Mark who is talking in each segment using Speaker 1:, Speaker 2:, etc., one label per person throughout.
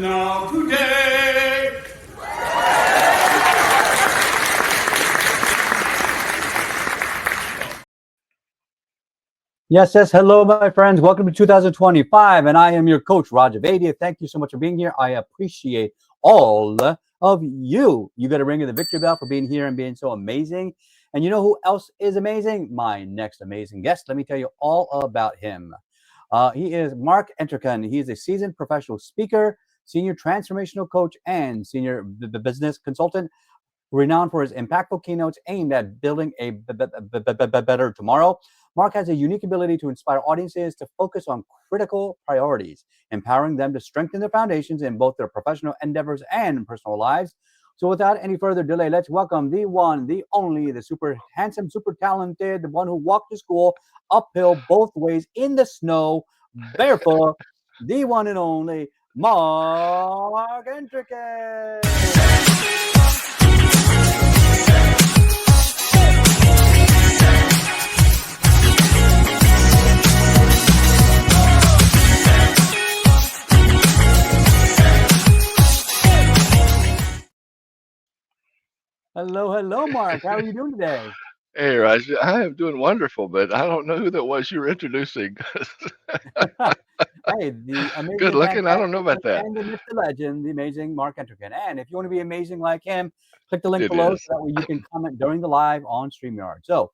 Speaker 1: now today.
Speaker 2: Yes, hello, my friends. Welcome to 2025, and I am your coach, Vaidya. Thank you so much for being here. I appreciate all of you. You got to ring the victory bell for being here and being so amazing. And you know who else is amazing? My next amazing guest. Let me tell you all about him. He is Mark Entrekin. He is a seasoned professional speaker, senior transformational coach, and senior business consultant, renowned for his impactful keynotes aimed at building a better tomorrow. Mark has a unique ability to inspire audiences to focus on critical priorities, empowering them to strengthen their foundations in both their professional endeavors and personal lives. So without any further delay, let's welcome the one, the only, the super handsome, super talented, the one who walked to school uphill both ways in the snow, barefoot, the one and only Mark Entrekin. Hello, Mark. How are you doing today?
Speaker 3: Hey, Raj, I am doing wonderful, but I don't know who that was you were introducing.
Speaker 2: Hey, the
Speaker 3: Good
Speaker 2: amazing,
Speaker 3: looking. I don't know
Speaker 2: fantastic,
Speaker 3: about that.
Speaker 2: and the Mr. Legend, the amazing Mark Entrekin. And if you want to be amazing like him, click the link
Speaker 3: It
Speaker 2: below so
Speaker 3: is.
Speaker 2: that way you can comment during the live on StreamYard. So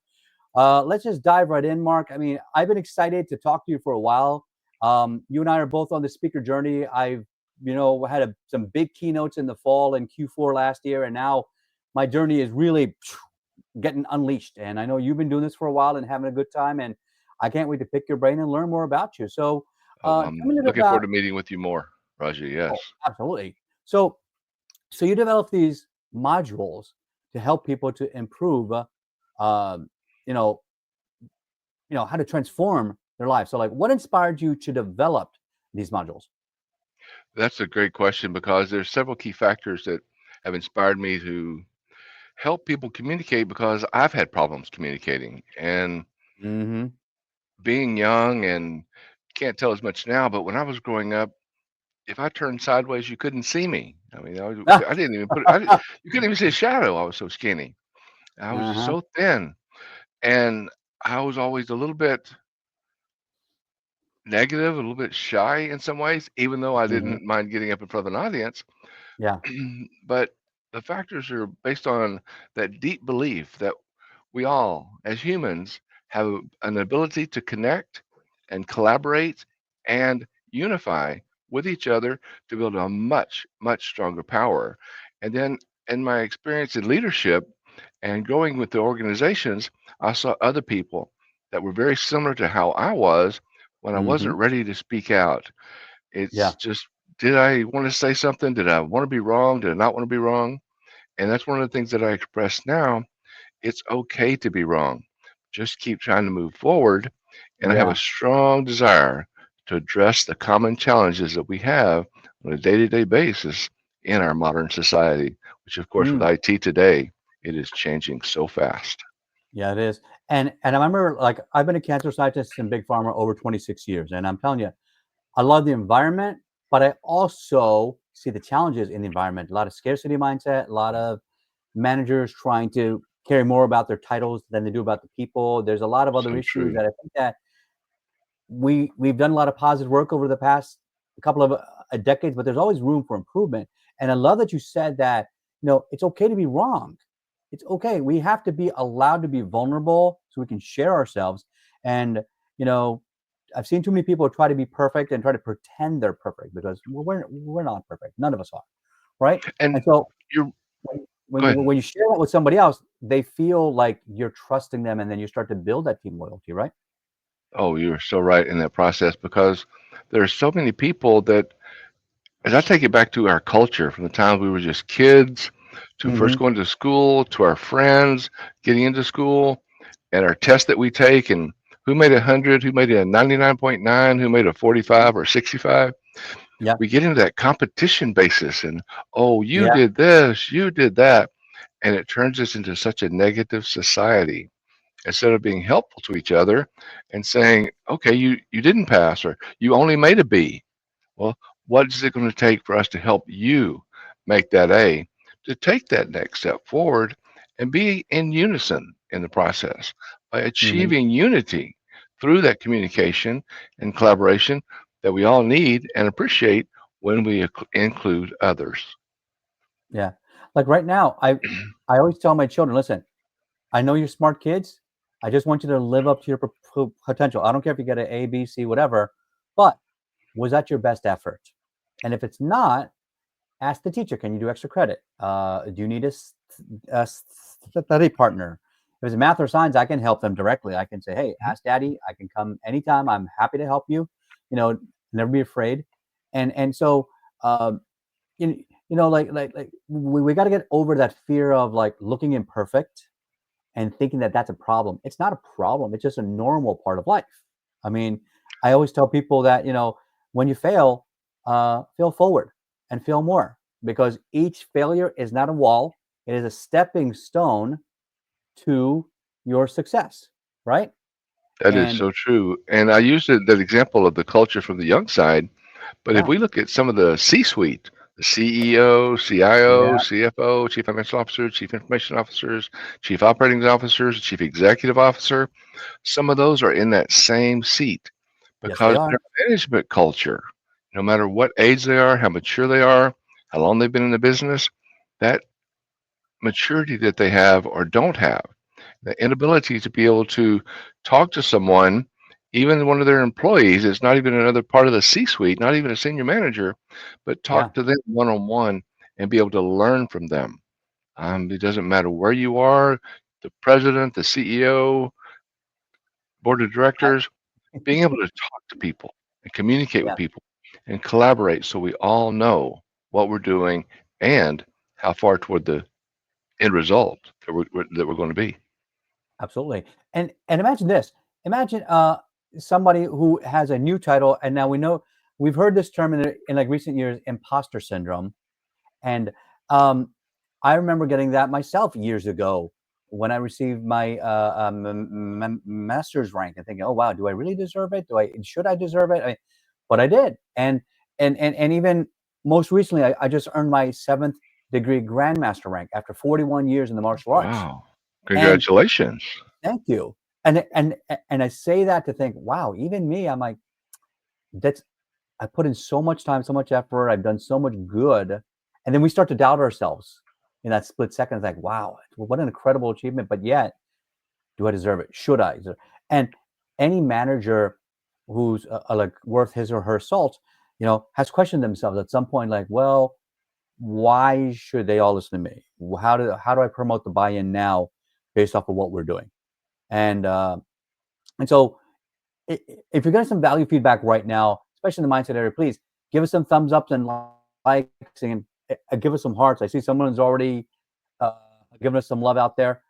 Speaker 2: let's just dive right in, Mark. I mean, I've been excited to talk to you for a while. You and I are both on the speaker journey. I've, had some big keynotes in the fall and Q4 last year, and now my journey is really getting unleashed. And I know you've been doing this for a while and having a good time, and I can't wait to pick your brain and learn more about you. So,
Speaker 3: Oh,
Speaker 2: tell me
Speaker 3: I'm
Speaker 2: a little bit
Speaker 3: looking forward
Speaker 2: about.
Speaker 3: to meeting with you more, Raji. Yes.
Speaker 2: Oh, absolutely. So you develop these modules to help people to improve, um, you know, how to transform their lives. So, like, what inspired you to develop these modules?
Speaker 3: That's a great question because there's several key factors that have inspired me to help people communicate because I've had problems communicating and
Speaker 2: Mm-hmm.
Speaker 3: being young and can't tell as much now, but when I was growing up, if I turned sideways, you couldn't see me. I mean, I didn't even you couldn't even see a shadow. I was so skinny. I was just
Speaker 2: Uh-huh.
Speaker 3: so thin. And I was always a little bit negative, a little bit shy in some ways, even though I
Speaker 2: Mm-hmm.
Speaker 3: didn't mind getting up in front of an audience.
Speaker 2: Yeah.
Speaker 3: But the factors are based on that deep belief that we all, as humans, have an ability to connect and collaborate and unify with each other to build a much, much stronger power. And then, in my experience in leadership and growing with the organizations, I saw other people that were very similar to how I was when I
Speaker 2: Mm-hmm.
Speaker 3: wasn't ready to speak out. It's
Speaker 2: Yeah.
Speaker 3: just, did I want to say something? Did I want to be wrong? Did I not want to be wrong? And that's one of the things that I express now. It's okay to be wrong. Just keep trying to move forward. And I have a
Speaker 2: Yeah.
Speaker 3: strong desire to address the common challenges that we have on a day to day basis in our modern society, which, of course, with
Speaker 2: Mm.
Speaker 3: IT today, it is changing so fast.
Speaker 2: Yeah, it is. And I remember, like, I've been a cancer scientist in big pharma over 26 years, and I'm telling you, I love the environment, but I also see the challenges in the environment. A lot of scarcity mindset, a lot of managers trying to care more about their titles than they do about the people. There's a lot of other
Speaker 3: So
Speaker 2: issues
Speaker 3: true.
Speaker 2: that I think that we've done a lot of positive work over the past couple of decades, but there's always room for improvement. And I love that you said that, it's okay to be wrong. It's okay. We have to be allowed to be vulnerable so we can share ourselves. And, you know, I've seen too many people try to be perfect and try to pretend they're perfect because we're not perfect. None of us are, right? And
Speaker 3: And
Speaker 2: so
Speaker 3: you're,
Speaker 2: when
Speaker 3: go ahead.
Speaker 2: when you share that with somebody else, they feel like you're trusting them, and then you start to build that team loyalty, right?
Speaker 3: Oh, you're so right in that process because there are so many people that, as I take it back to our culture from the time we were just kids to
Speaker 2: Hmm.
Speaker 3: first going to school to our friends getting into school and our tests that we take and who made 100, who made a 99.9, who made a 45 or 65.
Speaker 2: Yeah,
Speaker 3: We get into that competition basis and, oh, you
Speaker 2: yeah,
Speaker 3: did this, you did that. And it turns us into such a negative society instead of being helpful to each other and saying, okay, you didn't pass or you only made a B. Well, What is it going to take for us to help you make that A, to take that next step forward and be in unison in the process by
Speaker 2: Hmm.
Speaker 3: achieving unity through that communication and collaboration that we all need and appreciate when we include others.
Speaker 2: Yeah. Like right now, I always tell my children, listen, I know you're smart kids. I just want you to live up to your potential. I don't care if you get an A, B, C, whatever, but was that your best effort? And if it's not, ask the teacher, can you do extra credit? Do you need a study partner? If it's math or science, I can help them directly. I can say, hey,
Speaker 3: Mhm.
Speaker 2: ask daddy. I can come anytime. I'm happy to help you. You know, never be afraid. And so, um, like we got to get over that fear of like looking imperfect and thinking that that's a problem. It's not a problem. It's just a normal part of life. I mean, I always tell people that, when you fail forward and fail more because each failure is not a wall. It is a stepping stone to your success. Right.
Speaker 3: That is
Speaker 2: And
Speaker 3: so true. And I used that example of the culture from the young side. But if
Speaker 2: yeah,
Speaker 3: we look at some of the C-suite, the CEO, CIO,
Speaker 2: yeah,
Speaker 3: CFO, Chief Financial Officer, Chief Information Officers, Chief Operating Officers, Chief Executive Officer, some of those are in that same seat
Speaker 2: yes, they
Speaker 3: because
Speaker 2: are.
Speaker 3: their management culture, no matter what age they are, how mature they are, how long they've been in the business, that maturity that they have or don't have, the inability to be able to talk to someone, even one of their employees, it's not even another part of the C-suite, not even a senior manager, but
Speaker 2: Yeah,
Speaker 3: talk to them one on one and be able to learn from them. It doesn't matter where you are, the president, the CEO, board of
Speaker 2: I,
Speaker 3: directors, being able to talk to people and communicate with
Speaker 2: yeah,
Speaker 3: people and collaborate so we all know what we're doing and how far toward the end result that we're going to be.
Speaker 2: absolutely. And imagine this. Imagine somebody who has a new title, and now we've heard this term in like recent years, imposter syndrome. And um, I remember getting that myself years ago when I received my master's rank and thinking, oh wow, do I really deserve it? Should I deserve it? But I did. And even most recently, I just earned my seventh degree grandmaster rank after 41 years in the martial arts.
Speaker 3: Wow.
Speaker 2: And
Speaker 3: Congratulations.
Speaker 2: thank you. And I say that to think, wow, even me, I'm like, that's I put in so much time, so much effort. I've done so much good. And then we start to doubt ourselves in that split second. It's like, wow, what an incredible achievement. But yet, do I deserve it? Should I? And any manager who's like worth his or her salt, has questioned themselves at some point, like, well, why should they all listen to me? How do I promote the buy-in now based off of what we're doing? And so if you're getting some value feedback right now, especially in the mindset area, please give us some thumbs ups and likes and give us some hearts. I see someone's already uh, giving us some love out there.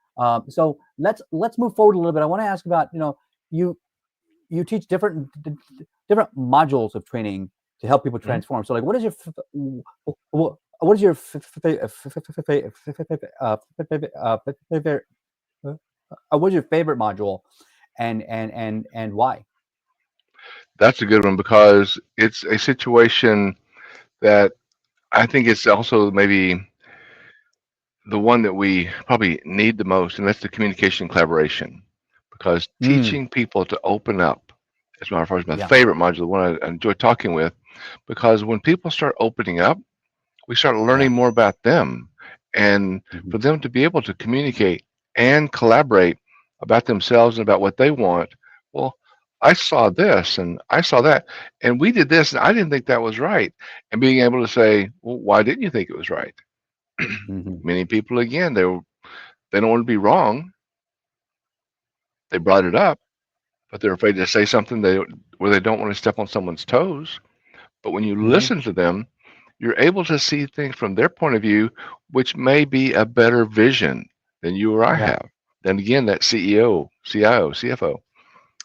Speaker 2: So let's move forward a little bit. I want to ask about you you teach different modules of training to help people
Speaker 3: Mhm.
Speaker 2: transform. So like, what is your favorite what is your favorite module, and why?
Speaker 3: That's a good one because it's a situation that I think it's also maybe the one that we probably need the most, and that's the communication collaboration. Because
Speaker 2: Mm,
Speaker 3: teaching people to open up is my
Speaker 2: yeah.
Speaker 3: favorite module, the one I enjoy talking with, because when people start opening up, we start
Speaker 2: Yeah.
Speaker 3: learning more about them. And
Speaker 2: Mhm.
Speaker 3: for them to be able to communicate and collaborate about themselves and about what they want, well, I saw this and I saw that, and we did this, and I didn't think that was right. And being able to say, well, why didn't you think it was right?
Speaker 2: Mhm.
Speaker 3: Many people, again, they don't want to be wrong. They brought it up, but they're afraid to say something where they don't want to step on someone's toes. But when you
Speaker 2: Mhm.
Speaker 3: listen to them, you're able to see things from their point of view, which may be a better vision than you or I
Speaker 2: Yeah.
Speaker 3: have. Then again, that CEO, CIO, CFO,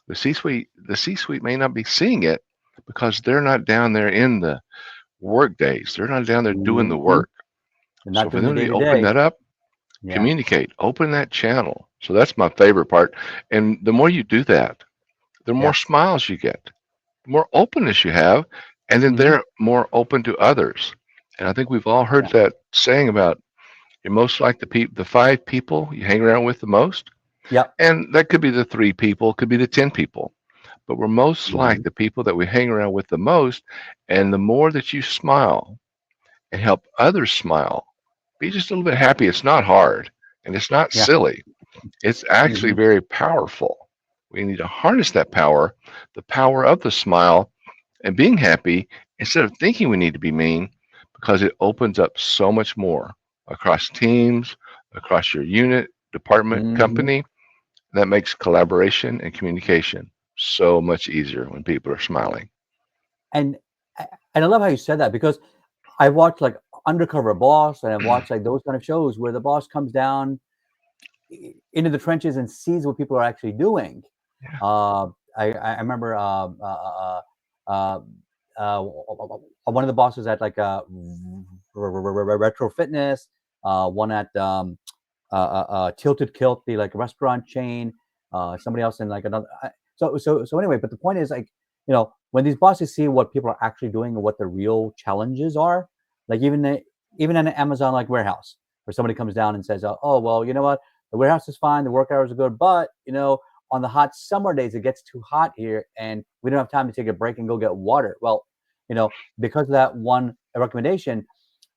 Speaker 3: the C-suite may not be seeing it because they're not down there in the work days. They're not down there doing the
Speaker 2: Mhm.
Speaker 3: work.
Speaker 2: They're
Speaker 3: So
Speaker 2: not
Speaker 3: for
Speaker 2: doing the
Speaker 3: them
Speaker 2: day
Speaker 3: to
Speaker 2: to
Speaker 3: open
Speaker 2: day.
Speaker 3: that up,
Speaker 2: Yeah.
Speaker 3: communicate, open that channel. So that's my favorite part. And the more you do that, the more
Speaker 2: Yeah.
Speaker 3: smiles you get, the more openness you have, and then
Speaker 2: Hmm.
Speaker 3: they're more open to others. And I think we've all heard
Speaker 2: Yeah.
Speaker 3: that saying about you're most like the 5 people you hang around with the most.
Speaker 2: Yep.
Speaker 3: And that could be the 3 people, could be the 10 people, but we're most like
Speaker 2: Hmm.
Speaker 3: the people that we hang around with the most. And the more that you smile and help others smile, be just a little bit happy. It's not hard and it's not
Speaker 2: Yeah.
Speaker 3: silly. It's actually
Speaker 2: Hmm.
Speaker 3: very powerful. We need to harness that power, the power of the smile and being happy instead of thinking we need to be mean, because it opens up so much more across teams, across your unit, department,
Speaker 2: Hmm.
Speaker 3: company. That makes collaboration and communication so much easier when people are smiling.
Speaker 2: And and I love how you said that because I watched like Undercover Boss and I've watched like those kind of shows where the boss comes down into the trenches and sees what people are actually doing.
Speaker 3: Yeah,
Speaker 2: I remember uh, one of the bosses at like Retro Fitness, one at Tilted Kilt, the like restaurant chain, somebody else in like another. So anyway, but the point is like when these bosses see what people are actually doing and what the real challenges are, like even in an Amazon like warehouse where somebody comes down and says, oh well, you know what, the warehouse is fine, the work hours are good, but on the hot summer days it gets too hot here and we don't have time to take a break and go get water. Well, because of that one recommendation,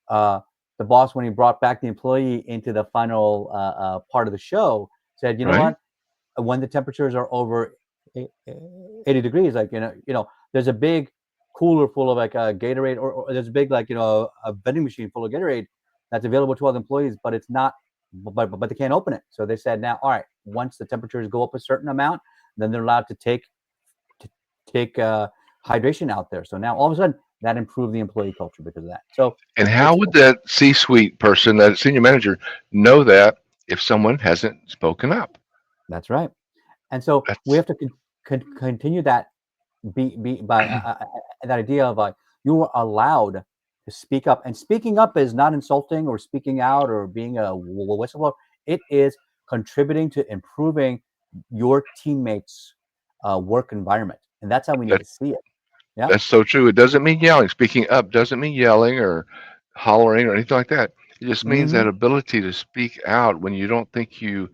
Speaker 2: uh, the boss, when he brought back the employee into the final part of the show, said, you know
Speaker 3: right?
Speaker 2: what, when the temperatures are over 80 degrees, like there's a big cooler full of like a Gatorade, or there's a big like a vending machine full of Gatorade that's available to all the employees, but it's not, but they can't open it. So they said, now, all right, once the temperatures go up a certain amount, then they're allowed to to take hydration out there. So now all of a sudden that improved the employee culture because of that. So
Speaker 3: And how
Speaker 2: it's
Speaker 3: would that C suite person, that senior manager, know that if someone hasn't spoken up?
Speaker 2: that's right. And so we
Speaker 3: That's
Speaker 2: have to continue that be by that idea of you are allowed to speak up, and speaking up is not insulting or speaking out or being a whistleblower. It is contributing to improving your teammates' work environment, and that's how we need
Speaker 3: that
Speaker 2: to see it. Yeah.
Speaker 3: that's so true. It doesn't mean yelling. Speaking up doesn't mean yelling or hollering or anything like that. It just means
Speaker 2: Hmm.
Speaker 3: that ability to speak out when you don't think you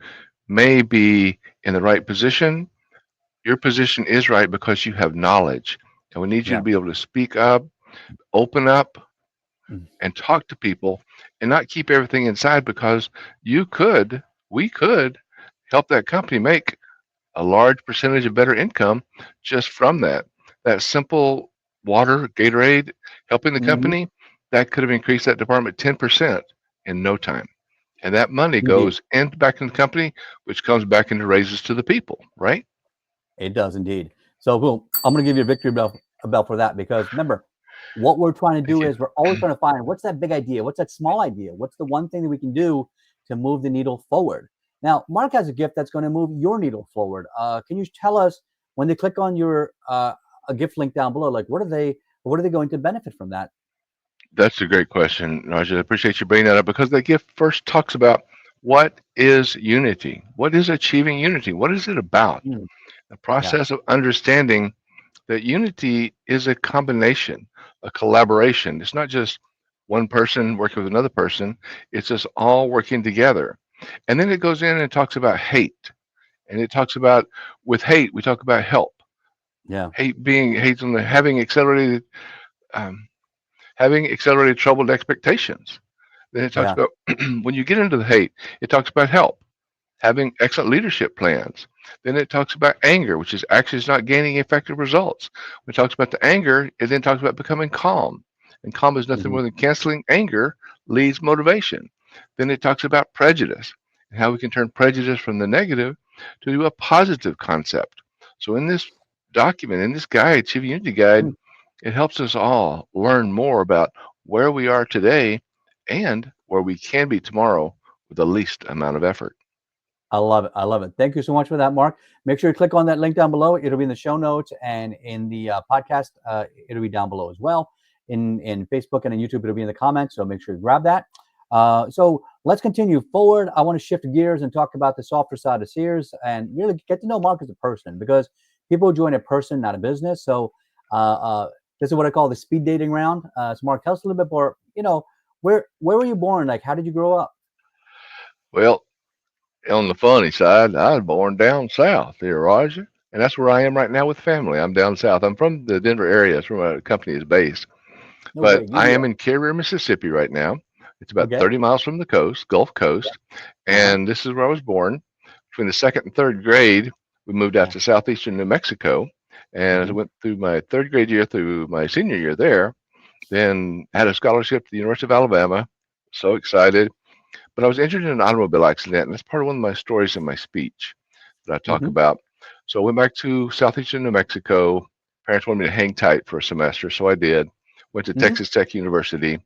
Speaker 3: may be in the right position. Your position is right because you have knowledge. And we need you to
Speaker 2: Yeah.
Speaker 3: be able to speak up, open up,
Speaker 2: Mm.
Speaker 3: and talk to people and not keep everything inside, because we could help that company make a large percentage of better income just from that. That simple water, Gatorade, helping the
Speaker 2: Hmm.
Speaker 3: company, that could have increased that department 10% in no time. And that money
Speaker 2: Indeed,
Speaker 3: goes back in the company, which comes back into raises to the people, right?
Speaker 2: it does indeed. So, boom, I'm going to give you a victory bell for that because remember, what we're trying to
Speaker 3: Thank
Speaker 2: do
Speaker 3: you.
Speaker 2: is we're always trying to find what's that big idea, what's that small idea, what's the one thing that we can do to move the needle forward. Now, Mark has a gift that's going to move your needle forward. Can you tell us when they click on your a gift link down below, like what are they going to benefit from that?
Speaker 3: That's a great question, Raja. I appreciate you bringing that up, because the gift first talks about what is unity? What is achieving unity? What is it about?
Speaker 2: Mm,
Speaker 3: The
Speaker 2: yeah,
Speaker 3: process of understanding that unity is a combination, a collaboration. It's not just one person working with another person, it's us all working together. And then it goes in and talks about hate. And it talks about, with hate, we talk about help.
Speaker 2: yeah,
Speaker 3: Hate on the um, having accelerated troubled expectations. Then it talks
Speaker 2: yeah.
Speaker 3: about when you get into the hate, it talks about help, having excellent leadership plans. Then it talks about anger, which is actions not gaining effective results. When it talks about the anger, it then talks about becoming calm. And calm is nothing
Speaker 2: Hmm.
Speaker 3: more than canceling anger leads motivation. Then it talks about prejudice and how we can turn prejudice from the negative to a positive concept. So in this document, in this guide, Achieving Unity Guide, it helps us all learn more about where we are today and where we can be tomorrow with the least amount of effort.
Speaker 2: I love it. I love it. Thank you so much for that, Mark. Make sure you click on that link down below. It'll be in the show notes and in the podcast. It'll be down below as well. In Facebook and in YouTube, it'll be in the comments. So make sure you grab that. So let's continue forward. I want to shift gears and talk about the softer side of Sears and really get to know Mark as a person because people join a person, not a business. So this is what I call the speed dating round. So Mark, tell us a little bit more, where were you born? Like, how did you grow up?
Speaker 3: Well, on the funny side, I was born down south here, Roger, and that's where I am right now with family. I'm down south. I'm from the Denver area. That's where my company is based.
Speaker 2: No
Speaker 3: But
Speaker 2: way,
Speaker 3: I
Speaker 2: Giddy
Speaker 3: am
Speaker 2: up.
Speaker 3: in Carrier, Mississippi right now. It's about
Speaker 2: Okay.
Speaker 3: 30 miles from the coast, Gulf
Speaker 2: Yeah.
Speaker 3: Coast.
Speaker 2: Uh-huh.
Speaker 3: And this is where I was born. Between the second and third grade, we moved out
Speaker 2: Yeah.
Speaker 3: to southeastern New Mexico. And as I
Speaker 2: Hmm.
Speaker 3: went through my third grade year through my senior year there, then had a scholarship to the University of Alabama. So excited. But I was injured in an automobile accident, and that's part of one of my stories in my speech that I talk
Speaker 2: Hmm.
Speaker 3: about. So I went back to southeastern New Mexico. Parents wanted me to hang tight for a semester, so I did. Went to
Speaker 2: Hmm.
Speaker 3: Texas Tech University,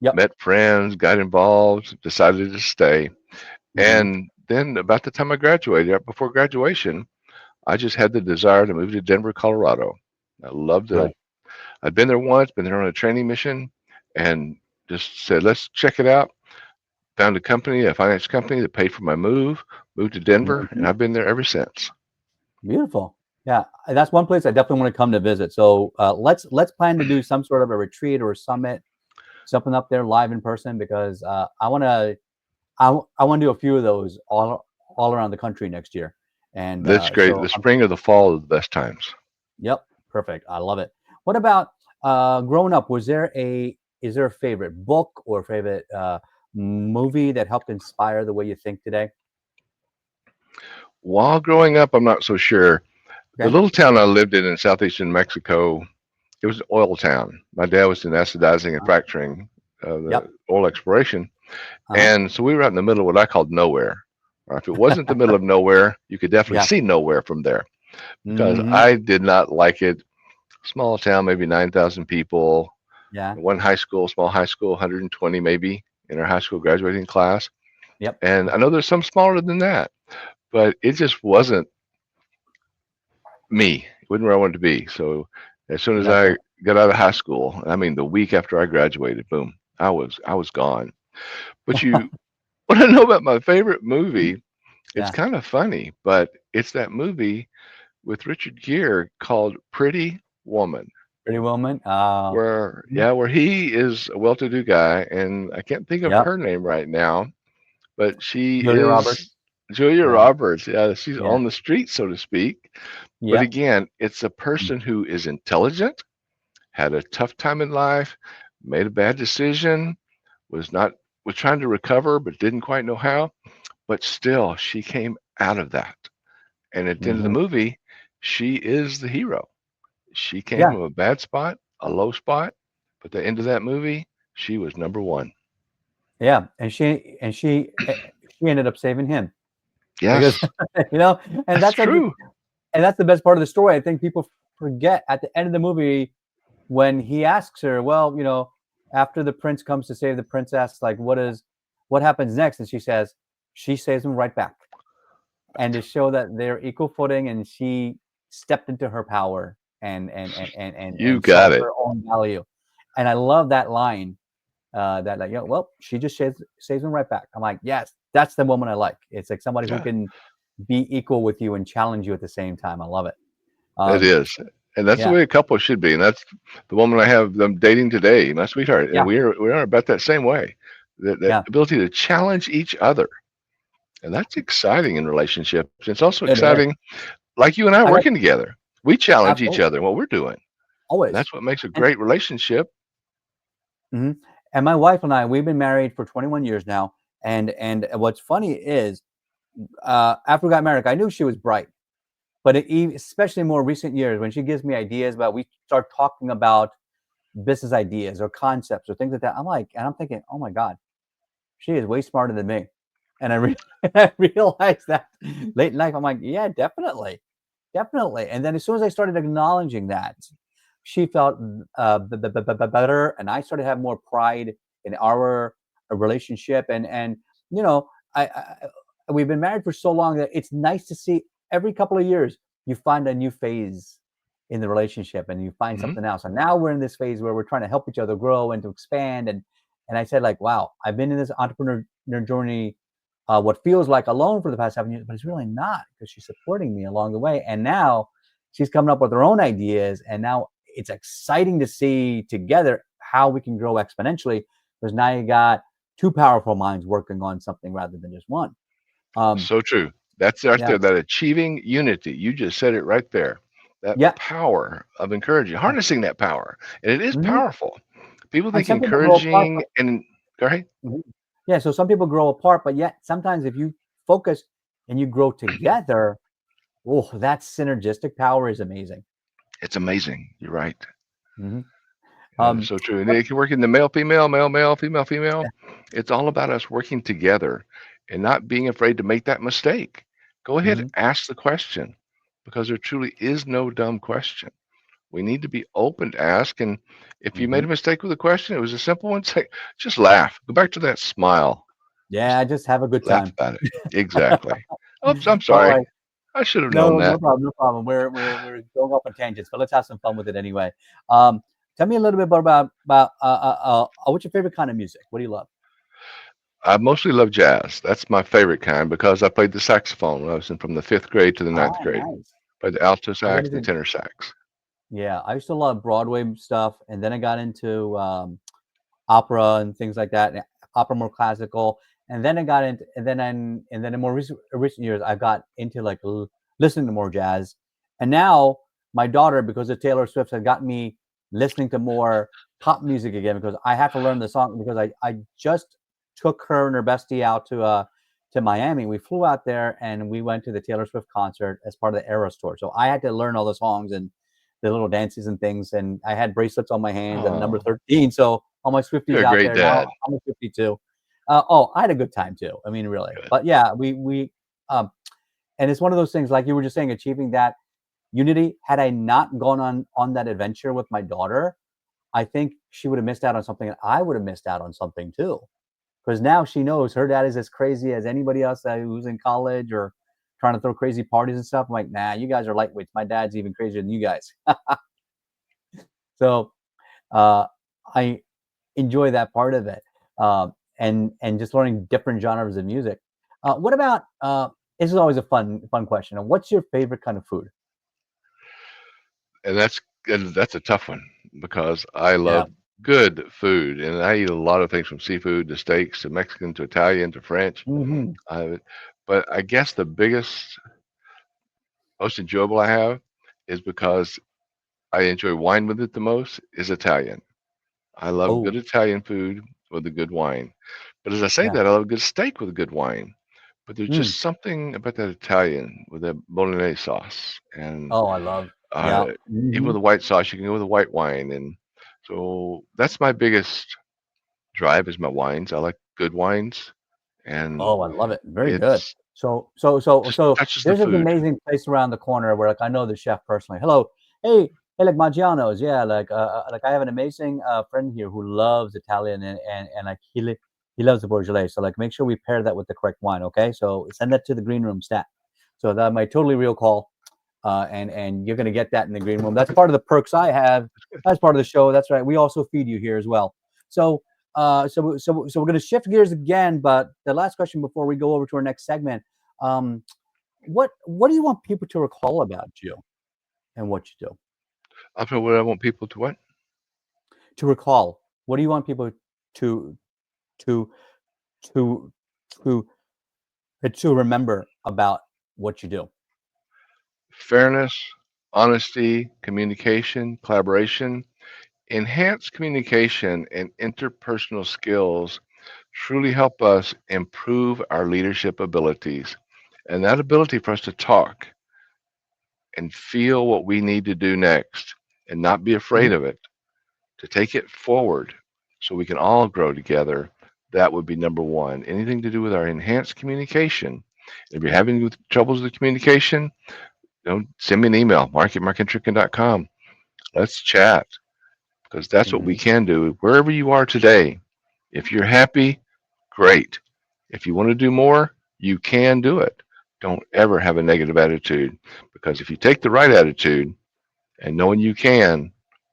Speaker 2: Yep.
Speaker 3: met friends, got involved, decided to stay.
Speaker 2: Hmm.
Speaker 3: And then about the time I graduated, right before graduation, I just had the desire to move to Denver, Colorado. I loved it.
Speaker 2: Good.
Speaker 3: I'd been there once, been there on a training mission, and just said, let's check it out. Found a company, a finance company that paid for my move, moved to Denver, and
Speaker 2: Hmm.
Speaker 3: I've been there ever since.
Speaker 2: Beautiful. Yeah, that's one place I definitely want to come to visit. So let's plan to do some sort of a retreat or a summit, something up there live in person, because I want to do a few of those all around the country next year. And
Speaker 3: That's great. The spring or the fall are the best times.
Speaker 2: yep, perfect. I love it. What about growing up? Is there a favorite book or favorite movie that helped inspire the way you think today?
Speaker 3: While growing up, I'm not so sure. The
Speaker 2: Okay.
Speaker 3: little town I lived in southeastern Mexico, it was an oil town. My dad was in acidizing and
Speaker 2: Uh,
Speaker 3: fracturing, the
Speaker 2: yep.
Speaker 3: oil exploration.
Speaker 2: Uh-huh.
Speaker 3: And so we were out in the middle of what I called nowhere. If it wasn't the middle of nowhere, you could definitely
Speaker 2: Yeah.
Speaker 3: see nowhere from there because
Speaker 2: Hmm.
Speaker 3: I did not like it. Small town, maybe 9,000 people,
Speaker 2: Yeah.
Speaker 3: one high school, small high school, 120 maybe in our high school graduating class.
Speaker 2: Yep.
Speaker 3: And I know there's some smaller than that, but it just wasn't me. It wasn't where I wanted to be. So as soon as
Speaker 2: Gotcha.
Speaker 3: I got out of high school, I mean the week after I graduated, boom, I was gone. But you want to know about my favorite movie? It's
Speaker 2: Yeah.
Speaker 3: kind of funny, but it's that movie with Richard Gere called Pretty Woman,
Speaker 2: Pretty Woman.
Speaker 3: where
Speaker 2: Mhm.
Speaker 3: where he is a well-to-do guy, and I can't think of
Speaker 2: Yep.
Speaker 3: her name right now, but she
Speaker 2: Julia Roberts.
Speaker 3: is Julia
Speaker 2: Yeah.
Speaker 3: Roberts. Yeah, she's
Speaker 2: Yeah.
Speaker 3: on the street, so to speak. But
Speaker 2: Yep.
Speaker 3: again, it's a person who is intelligent, had a tough time in life, made a bad decision, was not was trying to recover but didn't quite know how, but still she came out of that. And at the end of the
Speaker 2: Hmm.
Speaker 3: movie, she is the hero. She came
Speaker 2: Yeah.
Speaker 3: from a bad spot, a low spot, but at the end of that movie, she was number one.
Speaker 2: Yeah. And she ended up saving him because
Speaker 3: Yes,
Speaker 2: you know, and
Speaker 3: that's
Speaker 2: that's a,
Speaker 3: true.
Speaker 2: and that's the best part of the story. I think people forget at the end of the movie when he asks her, well, after the prince comes to save the princess, like what happens next? And she says, she saves him right back. And to show that they're equal footing, and she stepped into her power
Speaker 3: You
Speaker 2: and saw
Speaker 3: got it.
Speaker 2: her own value. And I love that line, that like, well, she just saves him right back. I'm like, yes, that's the woman I like. It's like somebody who
Speaker 3: Yeah,
Speaker 2: can be equal with you and challenge you at the same time. I love it.
Speaker 3: it
Speaker 2: Um,
Speaker 3: is. And that's the
Speaker 2: yeah,
Speaker 3: way a couple should be. And that's the woman I have them dating today, my sweetheart. And
Speaker 2: yeah,
Speaker 3: we are about that same way. That
Speaker 2: yeah.
Speaker 3: ability to challenge each other. And that's exciting in relationships. It's also
Speaker 2: It is.
Speaker 3: exciting, like you and I
Speaker 2: I got
Speaker 3: working together. We challenge each
Speaker 2: absolutely
Speaker 3: other in what we're doing. And
Speaker 2: always.
Speaker 3: that's what makes a
Speaker 2: And
Speaker 3: great relationship.
Speaker 2: mhm. And my wife and I, we've been married for 21 years now. And what's funny is, after we got married, I knew she was bright, but especially more recent years, when she gives me ideas about, we start talking about business ideas or concepts or things like that. I'm thinking, oh my God, she is way smarter than me. And I realized that late in life. I'm like, yeah, definitely, definitely. And then as soon as I started acknowledging that, she felt better, and I started to have more pride in our relationship. And you know, we've been married for so long that it's nice to see every couple of years you find a new phase in the relationship, and you find
Speaker 3: Hmm.
Speaker 2: something else. And now we're in this phase where we're trying to help each other grow and to expand. And I said, like, wow, I've been in this entrepreneur journey, what feels like alone for the past 7 years, but it's really not, because she's supporting me along the way. And now she's coming up with her own ideas. And now it's exciting to see together how we can grow exponentially, because now you got two powerful minds working on something rather than just one.
Speaker 3: So true. That's right
Speaker 2: Yeah,
Speaker 3: there. That achieving unity. You just said it right there. That
Speaker 2: yeah.
Speaker 3: power of encouraging, harnessing that power, and it is
Speaker 2: Mhm.
Speaker 3: powerful. People
Speaker 2: And
Speaker 3: think
Speaker 2: some people grow apart,
Speaker 3: encouraging and go ahead.
Speaker 2: mhm. Yeah, so some people grow apart, but yet sometimes if you focus and you grow together, oh, that synergistic power is amazing.
Speaker 3: It's amazing. You're right.
Speaker 2: Mhm.
Speaker 3: That is
Speaker 2: Um,
Speaker 3: so true. And
Speaker 2: what,
Speaker 3: it can work in the male, female, male, male, female, female. It's all about us working together and not being afraid to make that mistake. Go ahead,
Speaker 2: mhm,
Speaker 3: ask the question because there truly is no dumb question. We need to be open to ask. And if you made
Speaker 2: mhm.
Speaker 3: a mistake with a question, it was a simple one, say, just laugh. Go back to that smile. Just
Speaker 2: Yeah, just have a good
Speaker 3: laugh
Speaker 2: time.
Speaker 3: about it. Exactly. Oops, I'm
Speaker 2: All
Speaker 3: sorry.
Speaker 2: right.
Speaker 3: I should have known
Speaker 2: No, no
Speaker 3: that.
Speaker 2: problem, no problem. We're going off on tangents, but let's have some fun with it anyway. Tell me a little bit about what's your favorite kind of music? What do you love?
Speaker 3: I mostly love jazz. That's my favorite kind because I played the saxophone when I was in from the fifth grade to the ninth
Speaker 2: Ah,
Speaker 3: grade.
Speaker 2: nice.
Speaker 3: Played the alto
Speaker 2: I got
Speaker 3: sax, the
Speaker 2: into
Speaker 3: tenor sax.
Speaker 2: Yeah, I used to love Broadway stuff, and then I got into opera and things like that, and opera more classical. And then I got into, and then in more recent years, I got into like listening to more jazz. And now my daughter, because of Taylor Swift, has got me listening to more pop music again because I have to learn the song because I just took her and her bestie out to Miami. We flew out there and we went to the Taylor Swift concert as part of the Eras tour. So I had to learn all the songs and the little dances and things. And I had bracelets on my hands and number
Speaker 3: Oh,
Speaker 2: 13. So all my
Speaker 3: you're
Speaker 2: Swifties
Speaker 3: a
Speaker 2: out
Speaker 3: great
Speaker 2: there now.
Speaker 3: dad.
Speaker 2: I'm a 52. Oh, I had a good time too. I mean, really.
Speaker 3: Good.
Speaker 2: But yeah, we um, and it's one of those things like you were just saying, achieving that unity. Had I not gone on that adventure with my daughter, I think she would have missed out on something, and I would have missed out on something too. Because now she knows her dad is as crazy as anybody else who's in college or trying to throw crazy parties and stuff. I'm like, nah, you guys are lightweights. My dad's even crazier than you guys. So uh, I enjoy that part of it, and just learning different genres of music. What about this is always a fun question. What's your favorite kind of food?
Speaker 3: And that's a tough one because I
Speaker 2: Yeah.
Speaker 3: love good food and I eat a lot of things from seafood to steaks to Mexican to Italian to French.
Speaker 2: Hmm.
Speaker 3: I, but I guess the biggest, most enjoyable I have is because I enjoy wine with it the most is Italian. I love good
Speaker 2: Oh,
Speaker 3: Italian food with a good wine. But as I say
Speaker 2: yeah.
Speaker 3: that, I love a good steak with a good wine. But there's
Speaker 2: Mm.
Speaker 3: just something about that Italian with that bolognese sauce, and
Speaker 2: Oh, I love.
Speaker 3: uh,
Speaker 2: Yeah.
Speaker 3: even
Speaker 2: Hmm.
Speaker 3: with a white sauce, you can go with a white wine, and so that's my biggest drive is my wines. I like good wines, and
Speaker 2: Oh, I love it. Very good.
Speaker 3: it's
Speaker 2: So
Speaker 3: just touches the
Speaker 2: there's this
Speaker 3: food.
Speaker 2: amazing place around the corner where like I know the chef personally. Hello, hey, like Maggiano's. Yeah, like I have an amazing friend here who loves Italian and like he loves the Beaujolais. So like make sure we pair that with the correct wine. Okay, so send that to the green room stat. So that my totally real call. And you're gonna get that in the green room. That's part of the perks I have. That's part of the show. That's right. We also feed you here as well. So so we're going to shift gears again, but the last question before we go over to our next segment, um, what do you want people to recall about you and what you do?
Speaker 3: I feel what I want people to what?
Speaker 2: To recall, what do you want people to to to to to remember about what you do?
Speaker 3: Fairness, honesty, communication, collaboration. Enhanced communication and interpersonal skills truly help us improve our leadership abilities. And that ability for us to talk and feel what we need to do next and not be afraid
Speaker 2: Mhm,
Speaker 3: of it, to take it forward so we can all grow together, that would be number one. Anything to do with our enhanced communication. If you're having troubles with communication, send me an email, mark@markentricken.com. Let's chat because that's what we
Speaker 2: mhm.
Speaker 3: can do wherever you are today. If you're happy, great. If you want to do more, you can do it. Don't ever have a negative attitude because if you take the right attitude and knowing you can,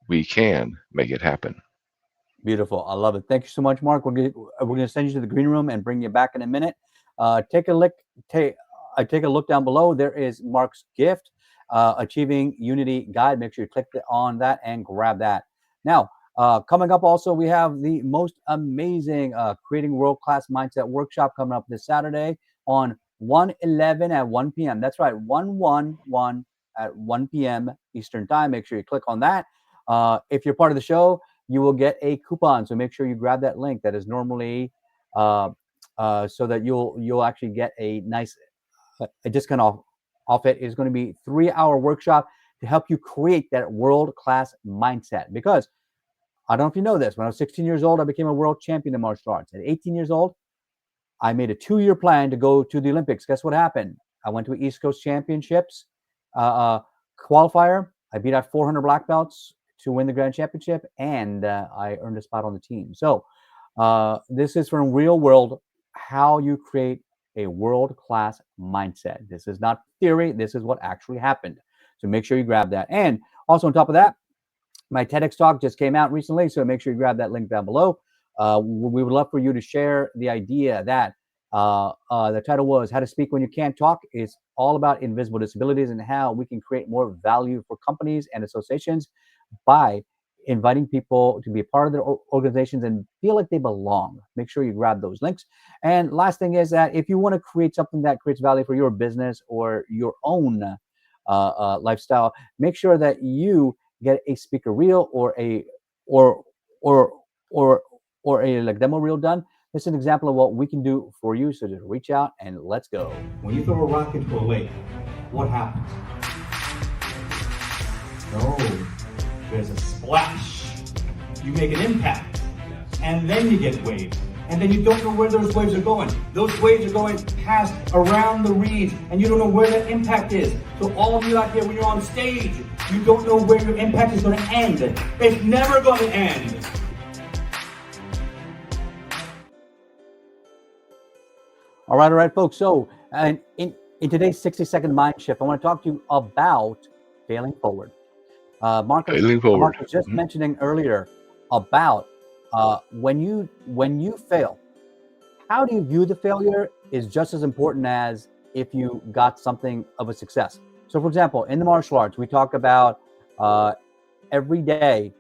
Speaker 3: we can make it happen.
Speaker 2: Beautiful. I love it. Thank you so much, Mark. We're gonna send you to the green room and bring you back in a minute. Take a look. Take a look down below. There is Mark's gift. Achieving Unity Guide. Make sure you click on that and grab that. Now, coming up also, we have the most amazing Creating World-Class Mindset workshop coming up this Saturday on 1/11 at 1 p.m. That's right, 1/1 at 1 p.m. Eastern Time. Make sure you click on that. If you're part of the show, you will get a coupon. So make sure you grab that link that is normally so that you'll actually get a nice a discount off it. Is going to be 3-hour workshop to help you create that world-class mindset. Because I don't know if you know this, when I was 16 years old, I became a world champion in martial arts. At 18 years old, I made a 2-year plan to go to the Olympics. Guess what happened? I went to East Coast Championships qualifier. I beat out 400 black belts to win the grand championship, and I earned a spot on the team. So this is from real world, how you create a world-class mindset. This is not theory. This is what actually happened. So make sure you grab that. And also on top of that, my TEDx talk just came out recently, so make sure you grab that link down below. We would love for you to share the idea that the title was How to Speak When You Can't Talk. It's all about invisible disabilities and how we can create more value for companies and associations by inviting people to be a part of their organizations and feel like they belong. Make sure you grab those links. And last thing is that if you want to create something that creates value for your business or your own lifestyle, make sure that you get a speaker reel or a like demo reel done. This is an example of what we can do for you. So just reach out and let's go.
Speaker 1: When you throw a rock into a lake, what happens? No, there's a splash. You make an impact, and then you get waves. And then you don't know where those waves are going. Those waves are going past around the reeds, and you don't know where that impact is. So all of you out there, when you're on stage, you don't know where your impact is going to end. It's never going to end.
Speaker 2: All right, folks. So in today's 60-second mind shift, I want to talk to you about failing forward. Mark was just mentioning earlier about when you fail, how do you view the failure is just as important as if you got something of a success. So for example, in the martial arts, we talk about every day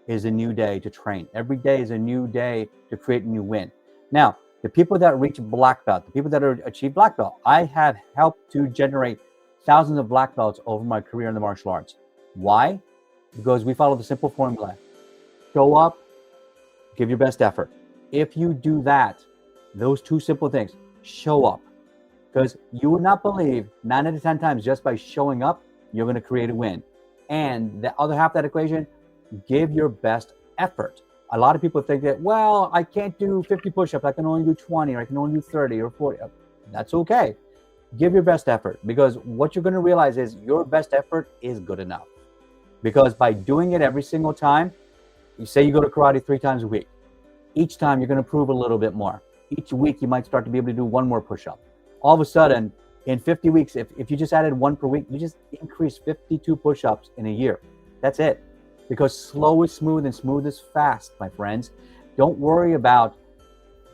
Speaker 2: is a new day to train. Every day is a new day to create a new win. Now, the people that reach black belt, the people that achieve black belt, I have helped to generate thousands of black belts over my career in the martial arts. Why? Because we follow the simple formula. Show up, give your best effort. If you do that, those two simple things, show up. Because you would not believe 9 out of 10 times just by showing up, you're going to create a win. And the other half of that equation, give your best effort. A lot of people think that, well, I can't do 50 push-ups. I can only do 20, or I can only do 30 or 40. That's okay. Give your best effort, because what you're going to realize is your best effort is good enough. Because by doing it every single time, you say you go to karate 3 times a week. Each time you're going to improve a little bit more. Each week you might start to be able to do 1 more push-up. All of a sudden, in 50 weeks, if you just added 1 per week, you just increased 52 push-ups in a year. That's it. Because slow is smooth and smooth is fast, my friends. Don't worry about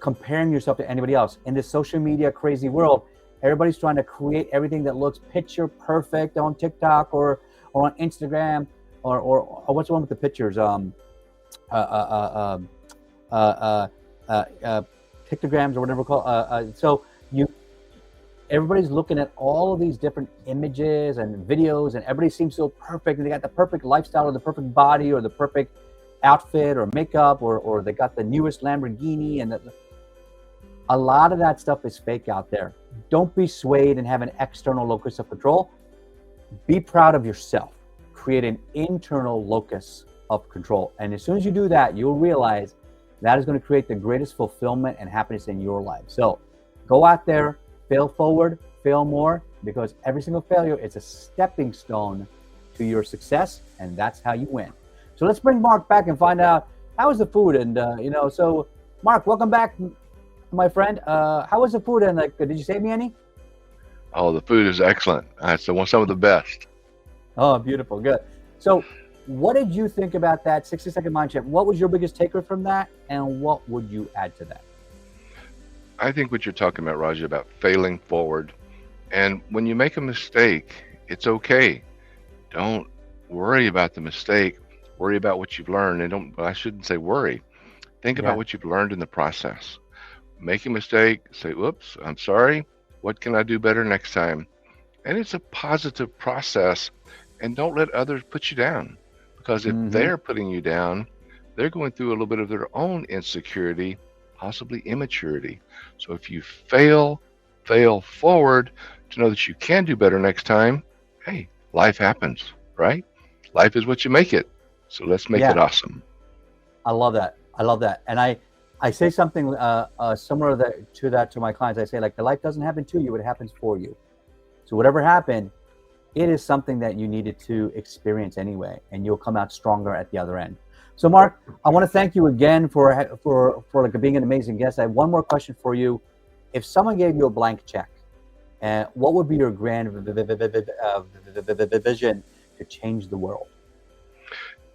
Speaker 2: comparing yourself to anybody else. In this social media crazy world, everybody's trying to create everything that looks picture perfect on TikTok or on Instagram or what's the one with the pictures? Pictograms or whatever called. Everybody's looking at all of these different images and videos, and everybody seems so perfect, and they got the perfect lifestyle or the perfect body or the perfect outfit or makeup or they got the newest Lamborghini, and a lot of that stuff is fake out there. Don't be swayed and have an external locus of control. Be proud of yourself. Create an internal locus of control. And as soon as you do that, you'll realize that is going to create the greatest fulfillment and happiness in your life. So go out there, fail forward, fail more, because every single failure is a stepping stone to your success, and that's how you win. So let's bring Mark back and find out how was the food. And so Mark, welcome back, my friend. How was the food? And did you save me any?
Speaker 3: Oh, the food is excellent. It's some of the best.
Speaker 2: Oh, beautiful, good. So what did you think about that 60-second mind shift? What was your biggest takeaway from that, and what would you add to that?
Speaker 3: I think what you're talking about, Raja, about failing forward. And when you make a mistake, it's okay. Don't worry about the mistake. Worry about what you've learned. And don't, I shouldn't say worry. Think about
Speaker 2: Yeah.
Speaker 3: what you've learned in the process. Make a mistake, say, whoops, I'm sorry. What can I do better next time? And it's a positive process. And don't let others put you down. Because if
Speaker 2: Hmm.
Speaker 3: they're putting you down, they're going through a little bit of their own insecurity, possibly immaturity. So if you fail forward to know that you can do better next time, hey, life happens, right? Life is what you make it. So let's make it
Speaker 2: Yeah.
Speaker 3: awesome.
Speaker 2: I love that. I love that. And I say something similar to that to my clients. I say, like, the life doesn't happen to you, it happens for you. So whatever happened, it is something that you needed to experience anyway, and you'll come out stronger at the other end. So Mark, I want to thank you again for like being an amazing guest. I have one more question for you. If someone gave you a blank check, what would be your grand vision to change the world?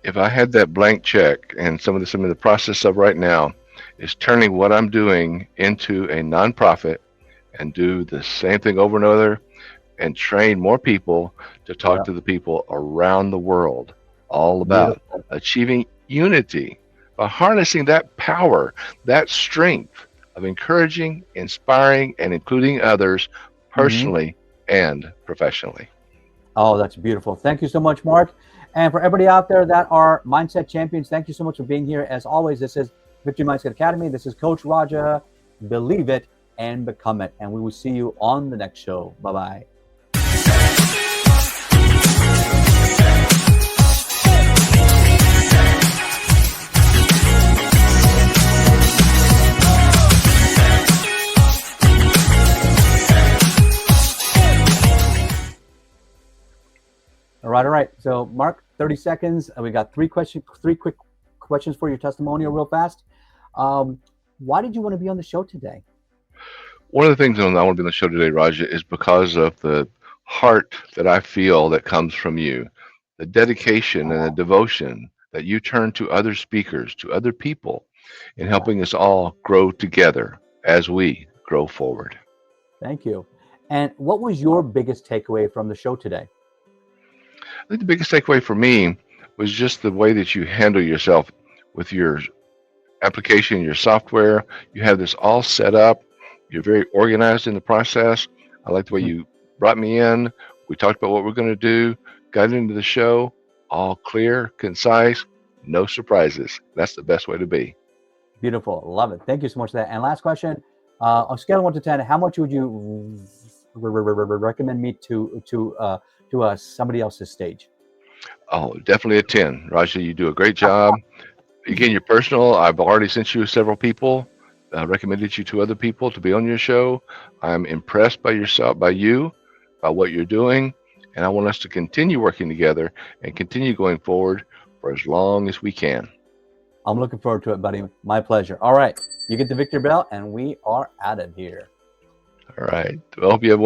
Speaker 3: If I had that blank check, and some of the process of right now is turning what I'm doing into a nonprofit and do the same thing over and over and train more people to talk
Speaker 2: Yeah,
Speaker 3: to the people around the world, all about
Speaker 2: beautiful.
Speaker 3: achieving unity by harnessing that power, that strength of encouraging, inspiring, and including others
Speaker 2: Hmm.
Speaker 3: personally and professionally.
Speaker 2: Oh, that's beautiful. Thank you so much, Mark. And for everybody out there that are mindset champions, thank you so much for being here. As always, this is Victory Mindset Academy. This is Coach Raja. Believe it and become it. And we will see you on the next show. Bye-bye. All right, all right. So, Mark, 30 seconds. We got three quick questions for your testimonial, real fast. Why did you want to be on the show today?
Speaker 3: One of the things that I want to be on the show today, Raja, is because of the heart that I feel that comes from you, the dedication and the devotion that you turn to other speakers, to other people, in
Speaker 2: Yeah,
Speaker 3: helping us all grow together as we grow forward.
Speaker 2: thank you. And what was your biggest takeaway from the show today?
Speaker 3: I think the biggest takeaway for me was just the way that you handle yourself with your application, your software. You have this all set up. You're very organized in the process. I like the way you brought me in. We talked about what we're going to do, got into the show, all clear, concise, no surprises. That's the best way to be.
Speaker 2: Beautiful. Love it. Thank you so much for that. And last question, on a scale of 1 to 10, how much would you recommend me to somebody else's stage?
Speaker 3: Oh, definitely a 10. Raja, you do a great job. Again, you're personal. I've already sent you several people, recommended you to other people to be on your show. I'm impressed by yourself, by you, by what you're doing, and I want us to continue working together and continue going forward for as long as we can.
Speaker 2: I'm looking forward to it, buddy. My pleasure. All right. You get the victory bell, and we are out of here.
Speaker 3: All right. Well, I hope you have